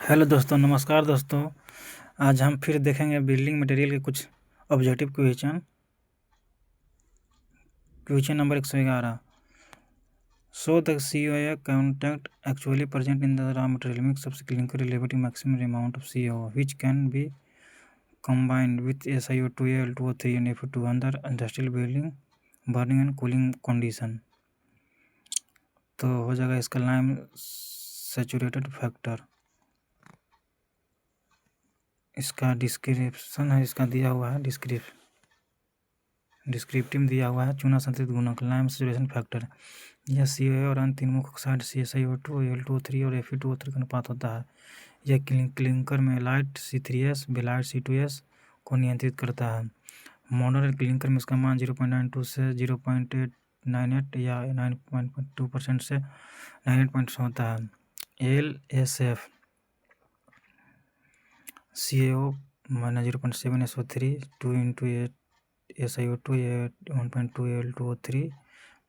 Hello दोस्तों, नमस्कार दोस्तों। आज हम फिर देखेंगे बिल्डिंग मटेरियल के कुछ objective question. Question number 111। So the COA content actually present in the raw material mix of clinker relative maximum amount of CO which can be combined with SiO2, Al2O3 and Fe2 under industrial building burning and cooling condition। तो हो जाएगा इसका lime saturated factor. इसका description है, इसका दिया हुआ है डिस्क्रिप्टिव दिया हुआ है। चूना संतृप्त गुणक लाइम सैचुरेशन फैक्टर, यह COA और अन्य तीन मुख्य ऑक्साइड CSiO2, Al2O3 और Fe2O3 का अनुपात होता है। यह क्लिंकर में लाइट C3S बेलाइट C2S को नियंत्रित करता है। मॉडर्न क्लिंकर में इसका मान 0.92 से 0.898 या 9.2% से 98% होता है। LSF CaO -0.7 SO3 2 × SiO2 1.2 Al2O3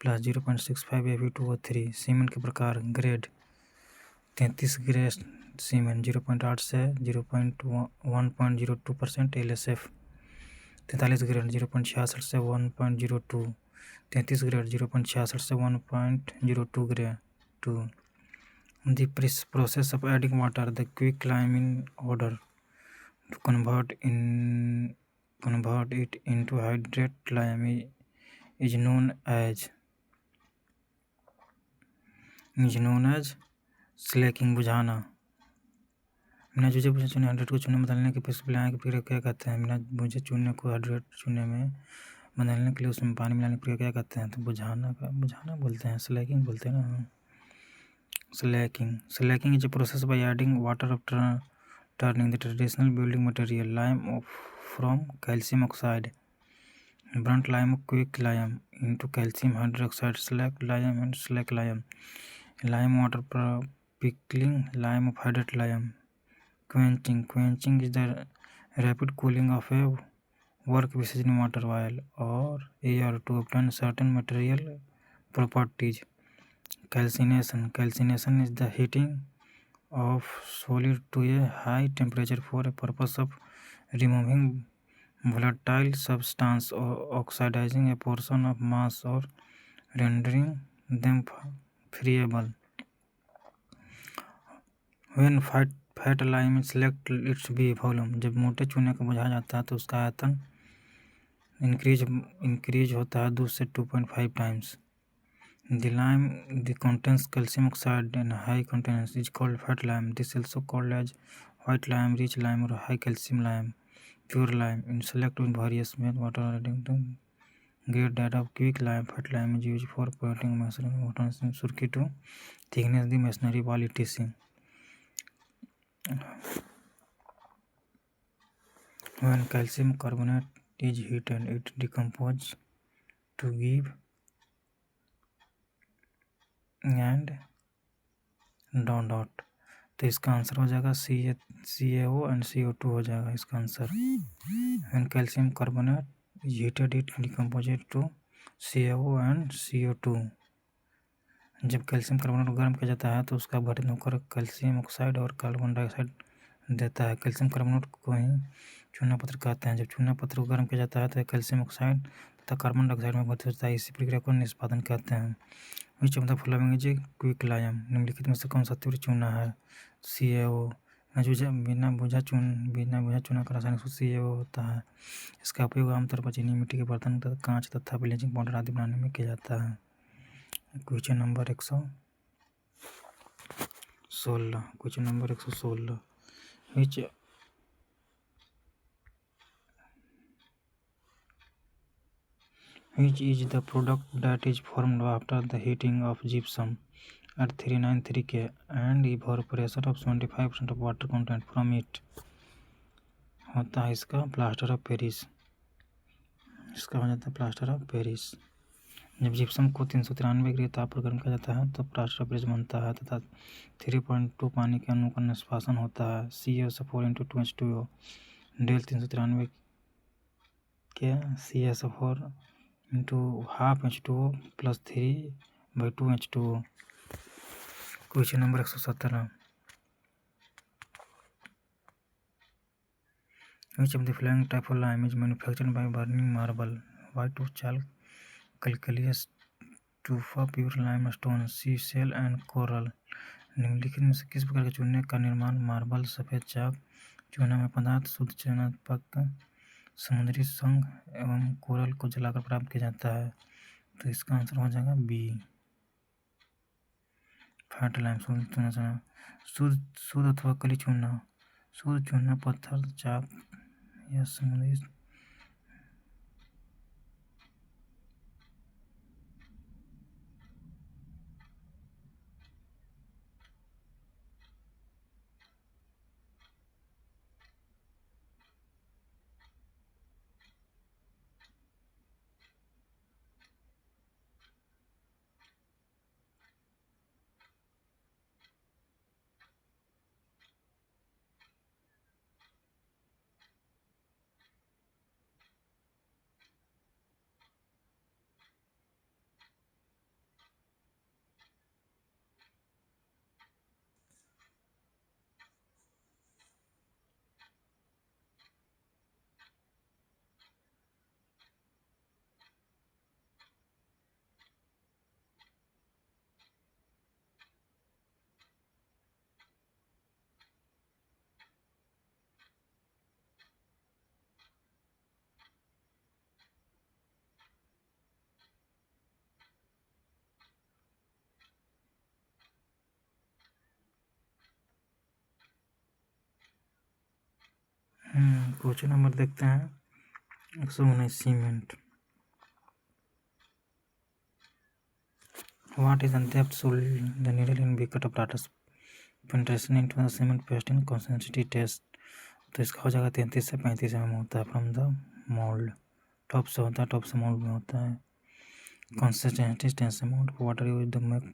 plus 0.65 Fe2O3। Cement के प्रकार ग्रेड 33 ग्रेड सीमेंट 0.8 से 1.02% LSF। 43 ग्रेड 0.66 से 1.02। 33 ग्रेड 0.66 से 1.02 grade 2। The process of adding water, the quick lime in order to convert it into hydrated lime is known as Slaking. बुझाना। बिना बुझे चूने hydrate को चूने में बदलने की प्रक्रिया की क्या कहते हैं? बिना बुझे चूने को हाइड्रेट चूने में बदलने के लिए उसमें पानी मिलाने की प्रक्रिया क्या कहते हैं? तो बुझाना बोलते हैं, स्लैकिंग बोलते हैं ना। Slaking is a process by adding water after turning the traditional building material lime from calcium oxide, burnt lime or quick lime into calcium hydroxide, slag lime and slag lime, lime water pickling, lime of hydrated lime. Quenching is the rapid cooling of a work using water, oil or air to obtain certain material properties. Calcination is the heating of solid to a high temperature for a purpose of removing volatile substance or oxidizing a portion of mass or rendering them friable. When fat lime is selected its B volume, जब मोटे चूने को बुझाया जाता है तो उसका आयतन increase होता है 2 से 2.5 times. The lime contains calcium oxide and high containance is called fat lime. This is also called as white lime, rich lime or high calcium lime, pure lime. In select with various water adding to get that of quick lime. Fat lime is used for coating masonry water surkey to thickness the masonry wall etc. When calcium carbonate is heated, it decomposes to give and dot. तो इसका answer हो जाएगा CaO and CO2 हो जाएगा इसका answer. When calcium carbonate is heated it decomposed to CaO and CO2। जब calcium carbonate को गर्म किया जाता है तो उसका अपघटन होकर कैल्शियम ऑक्साइड और कार्बन डाइऑक्साइड देता है। कैल्शियम कार्बोनेट को ही चूना पत्थर कहते हैं। जब चूना पत्थर को गर्म किया जाता है तो कैल्शियम ऑक्साइड तथा कार्बन डाइऑक्साइड में बढ़ जाता है। इसी प्रक्रिया को निष्पादन कहते हैं। विच of the following is quick lime? निम्नलिखित में से कौन सा तीव्र चूना है? CaO। बिना बुझा चूना का रासायनिक सूत्र CaO होता है। इसका उपयोग आमतौर पर चीनी मिट्टी के बर्तन तथा कांच तथा ब्लीचिंग पाउडर आदि बनाने में किया जाता है। Question number 116। Which is the product that is formed after the heating of gypsum at 393 K and evaporation of 75% of water content from it? होता है इसका प्लास्टर ऑफ पेरिस। इसका हो जाता है प्लास्टर ऑफ पेरिस। जब जिप्सम को 393 degree ताप पर गर्म किया जाता है तो प्लास्टर ऑफ पेरिस बनता है तथा 3.2 पानी के अणु का निष्कासन होता है। CaSO4 × 2H2O डेल 393 के CaSO4 × half H2O plus 3/2 H2O। Question number 117। Which of the following type of lime is manufactured by burning marble? White chalk, calcareous tufa, pure limestone, seashell and coral. निम्नलिखित में से किस प्रकार के चूने का निर्माण मार्बल, सफेद चाक, चूनामय पदार्थ, शुद्ध चूनात्मक, समुद्री संघ एवं कोरल को जलाकर प्राप्त किया जाता है? तो इसका आंसर हो जाएगा बी, फैट लाइमस्टोन। शुद्ध अथवा कली चूना, शुद्ध चूना, पत्थर, चाक या समुद्री। क्वेश्चन नंबर देखते हैं 119, cement. What is the depth sold the needle in Bicut apparatus penetration into the cement paste in consistency test? तो इसका हो जाएगा 33 से 35 mm होता है फ्रॉम द मोल्ड। टॉप से होता है, टॉप से मोल्ड में होता है। Consistency 10 amount of water used to make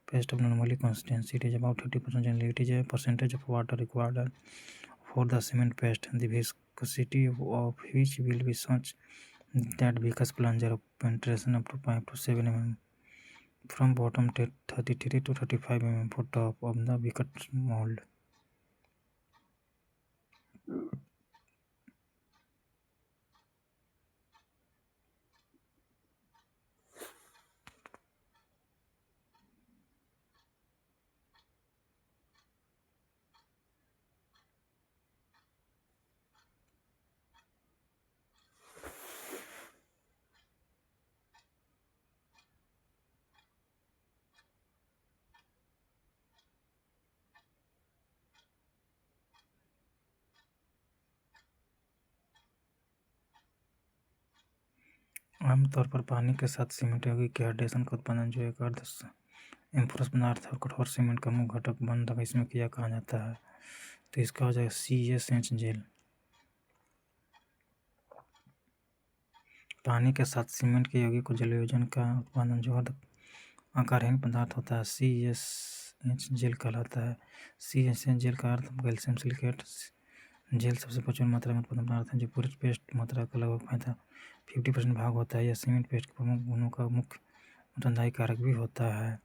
paste of normally consistency. It is about 30%. Generally, it is a percentage of water required for the cement paste. The viscosity of which will be such that viscous plunger of penetration up to 5 to 7 mm from bottom 33 to 35 mm for top of the Bicut mold. आमतौर पर पानी के साथ cement यौगिक के hydration का उत्पादन, जो एक अर्ध एम्फोरस पदार्थ और कठोर सीमेंट का मुख्य घटक बंधक, इसमें किया कहा जाता है। तो इसका हो जाएगा CaH जेल। पानी के साथ सीमेंट के यौगिक को जलयोजन का उत्पादन, जो अर्ध आकारहीन पदार्थ होता है, CaH जेल कहलाता है। CaH जेल का अर्थ कैल्शियम सिलिकेट जेल सबसे प्रचुर मात्रा में उत्पादन पदार्थ है, जो पूरे पेस्ट मात्रा का लगभग 50% भाग होता है। यह सीमेंट पेस्ट के प्रमुख गुणों का मुख्य अनुसंधायी कारक भी होता है।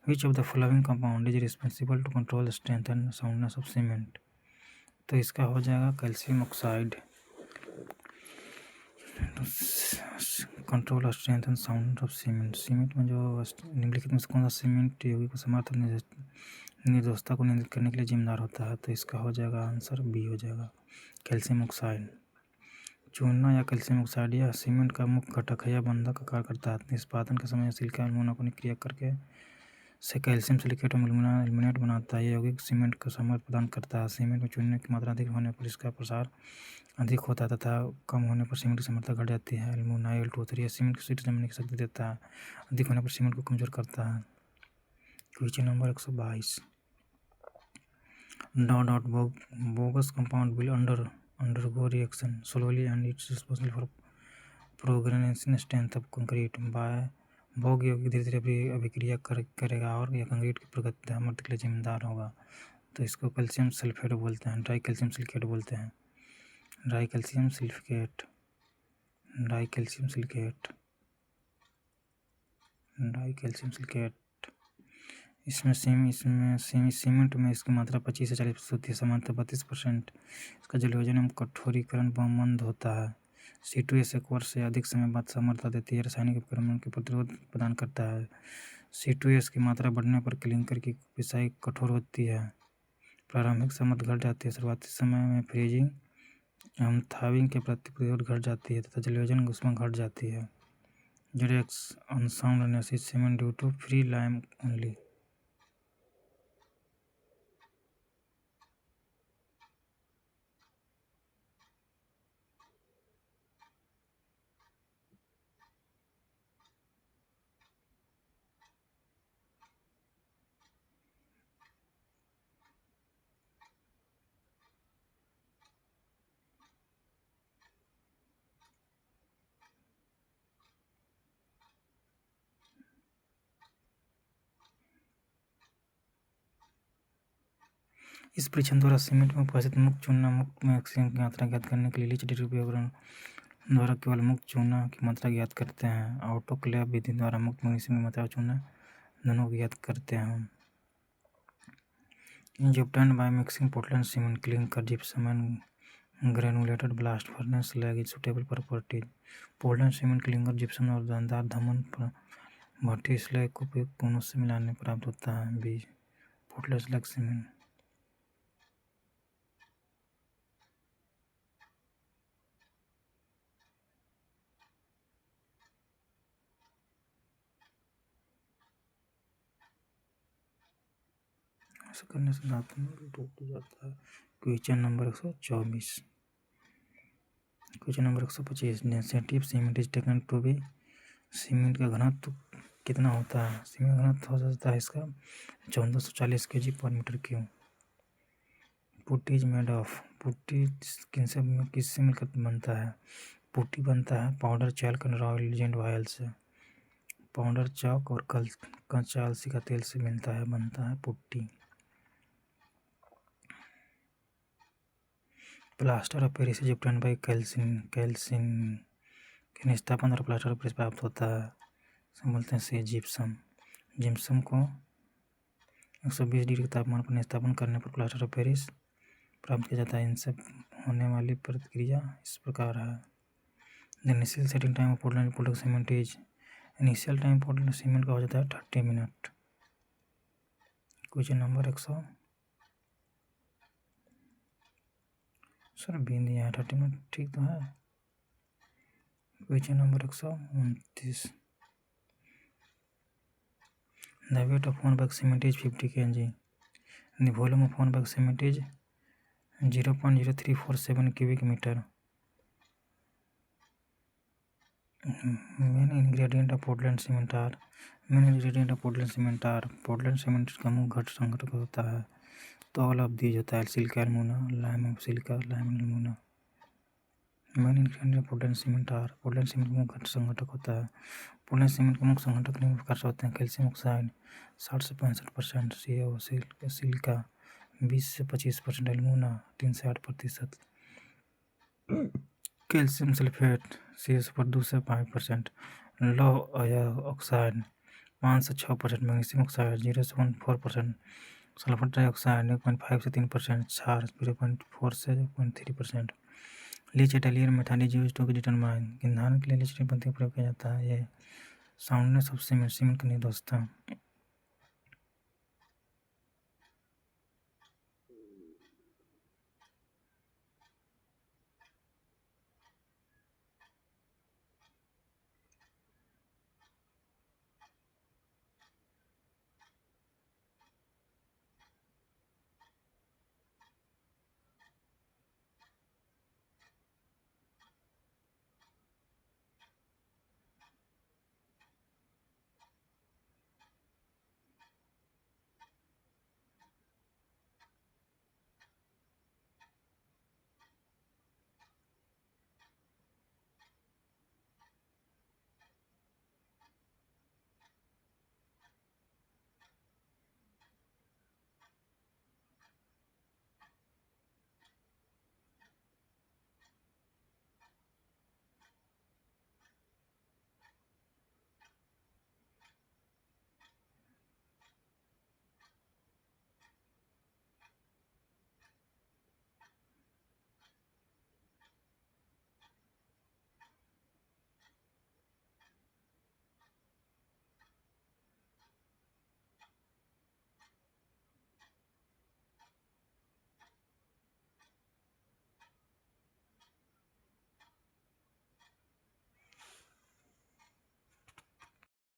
Which of the following compound is responsible to control strength and soundness of cement? तो इसका हो जाएगा calcium oxide. Control strength and sound of cement. Cement में जो निम्नलिखित में से कौन सा सीमेंट यौगिक को समर्थन निर्दोषता को नियंत्रित करने के लिए जिम्मेदार होता है? तो इसका हो जाएगा आंसर बी हो जाएगा, कैल्शियम ऑक्साइड। चूना या कैल्शियम ऑक्साइड यह सीमेंट का मुख्य घटक है। यह बंधक का कार्य करता है। निष्पादन के समय सिलिका एल्यूमिना को क्रिया करके से कैल्शियम सिलिकेट और एल्यूमिनेट बनाता है। यह यौगिक सीमेंट को सामर्थ्य प्रदान करता है। सीमेंट में चूने की मात्रा अधिक होने पर इसका प्रसार अधिक होता है तथा कम होने पर सीमेंट की सामर्थ्य घट जाती है। एल्यूमिना Al2O3 यह सीमेंट की शीट जमने की शक्ति देता है। अधिक होने पर सीमेंट को कमजोर करता है। Question number 122, dot bogus compound will undergo reaction slowly and it's responsible for progression strength of concrete by भोग यौगिक धीरे धीरे अभिक्रिया करेगा और यह कंक्रीट की प्रगति सामर्थ्य के लिए जिम्मेदार होगा। तो इसको कैल्शियम सल्फेट बोलते हैं, ड्राई कैल्शियम सिलिकेट बोलते हैं। Dry calcium silicate, dry calcium silicate, dry calcium silicate. इसमें सीमेंट में इसकी मात्रा 25 से 40% होती है, सामान्यतः 32%। इसका जलयोजन एवं कठोरीकरण मंद होता है। C2S एक वर्ष से अधिक समय बाद समर्थता देती है, रासायनिक उपकरणों के प्रतिरोध प्रदान करता है। C2S की मात्रा बढ़ने पर क्लिंकर की पिसाई कठोर होती है, प्रारंभिक सामर्थ्य घट जाती है, शुरुआती समय में फ्रीजिंग एवं थाविंग के प्रति प्रतिरोध घट जाती है तथा जलयोजन ऊष्मा घट जाती है। Jurex unsound and acid cement due to free lime only. इस परीक्षण द्वारा सीमेंट में उपस्थित मुक्त चूना मुक्त में ऑक्सीजन की मात्रा ज्ञात करने के लिए लीच उपकरण द्वारा केवल मुक्त चूना की मात्रा ज्ञात करते हैं। ऑटोक्लेव विधि द्वारा मुक्त मैग्नीशियम की मात्रा और चूना दोनों को ज्ञात करते हैं। Obtained by mixing Portland cement, clinker, gypsum and granulated blast furnace slag is suitable properties. Portland cement clinker gypsum और दानदार धमन भट्टी स्लैग को उपयोग दोनों से मिलाने प्राप्त होता है। बीज पोर्टलैंड स्लैग सीमेंट ऐसा करने से धातु में टूट जाता है। Question number 124। Question number 125 density of cement is taken to be. Cement का घनत्व कितना होता है? सीमेंट का घनत्व हो जाता है इसका 1440 kg पर metre cube. Putty is made of. Putty किससे मिलकर बनता है? पुट्टी बनता है पाउडर चाल एजेंट ऑयल से। पाउडर चौक और कच्चा अलसी का तेल से मिलता है, बनता है putty. Plaster of Paris is obtained by calcine के निस्तापन द्वारा प्लास्टर ऑफ पेरिस प्राप्त होता है। बोलते हैं से जिप्सम। जिप्सम को 120 डिग्री तापमान पर निस्तापन करने पर प्लास्टर ऑफ पेरिस प्राप्त किया जाता है। इनसे होने वाली प्रतिक्रिया इस प्रकार है। The initial setting time of Portland cement is. Initial time Portland cement का हो जाता है 30 मिनट। क्वेश्चन नंबर 100 सर बीन दिया है 30 मिनट, ठीक तो है। Question number 129। The weight of 1 bag cement is 50 kg. The volume of 1 bag cement is 0.0347 cubic meter. Main ingredient of Portland cement are Portland cement का मुख्य घटक संघटक होता है। तो ऑल ऑफ दीज होता है silica alumina, lime of silica, lime alumina. Main ingredient Portland cement का मुख्य घटक संघटक होता है। पोर्टलैंड सीमेंट के मुख्य संघटक निम्न प्रकार से होते हैं। कैल्शियम ऑक्साइड 60 से 65%, सिलिका 20 से 25%, एल्यूमिना 3 से 8%, कैल्शियम सल्फेट CaSO2 से 5%, लौह ऑक्साइड 5 से 6%, मैग्नीशियम ऑक्साइड 0 से 1.4%, सल्फर डाइऑक्साइड 1.5 से 3%, क्षार 0.4 से 0.3%। लीच इटालियन method is used to determine. ईंधन के लिए लीच पद्धति का प्रयोग किया जाता है। ये साउंडनेस ऑफ सीमेंट का निर्दोषता